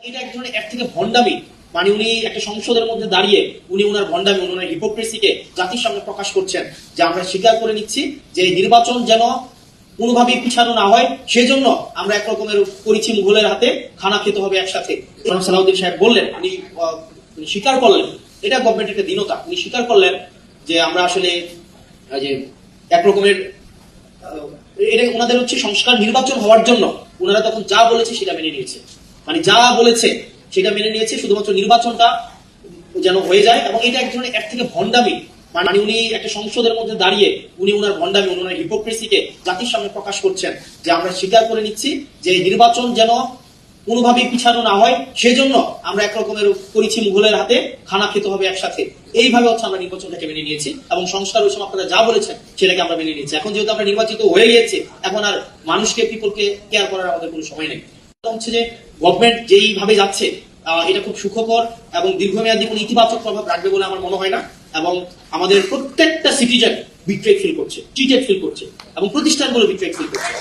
এটা এক ধরনের এর থেকে ভণ্ডামি, মানে উনি একটা সংসদের মধ্যে দাঁড়িয়ে উনি ওনার ভণ্ডামি, ওনার হিপোক্রেসিকে জাতির সামনে প্রকাশ করছেন যে আমরা স্বীকার করে নিচ্ছি যে নির্বাচন যেন কোনোভাবেই পিছানো না হয়, সেজন্য আমরা একরকমের করেছি মুঘলের হাতে, খানা খেতে হবে একসাথে। সালাউদ্দিন সাহেব বললেন, উনি স্বীকার করলেন, এটা গভর্নমেন্টের একটা দীনতা, উনি স্বীকার করলেন যে আমরা আসলে যে একরকমের এটা ওনাদের হচ্ছে সংস্কার নির্বাচন হওয়ার জন্য ওনারা তখন যা বলেছে সেটা মেনে নিয়েছে, মানে যা বলেছে সেটা মেনে নিয়েছে, শুধুমাত্র নির্বাচনটা যেন হয়ে যায়। এবং এটা এক ধরনের এর থেকে ভণ্ডামি, মানে উনি একটা সংসদের মধ্যে দাঁড়িয়ে উনি ওনার ভণ্ডামি, ওনার হিপোক্রেসিকে জাতির সামনে প্রকাশ করছেন যে আমরা স্বীকার করে নিচ্ছি যে নির্বাচন যেন কোনোভাবেই পিছানো না হয়, সেজন্য আমরা একরকমের করেছি মুঘলের হাতে, খানা খেতে হবে একসাথে। এইভাবে হচ্ছে আমরা নির্বাচনটাকে মেনে নিয়েছি এবং সংস্কার ওই সময় আপনারা যা বলেছেন সেটাকে আমরা মেনে নিয়েছি। এখন যেহেতু আমরা নির্বাচিত হয়ে গিয়েছি, এখন আর মানুষকে, পিপলকে কেয়ার করার আমাদের কোনো সময় নেই। হচ্ছে যে গভর্নমেন্ট যেইভাবে যাচ্ছে এটা খুব সুখকর এবং দীর্ঘমেয়াদী কোনো ইতিবাচক প্রভাব রাখবে বলে আমার মনে হয় না। এবং আমাদের প্রত্যেকটা সিটিজেন বিট্রেড ফিল করছে, চিটেড ফিল করছে এবং প্রতিষ্ঠানগুলো বিট্রেড ফিল করছে।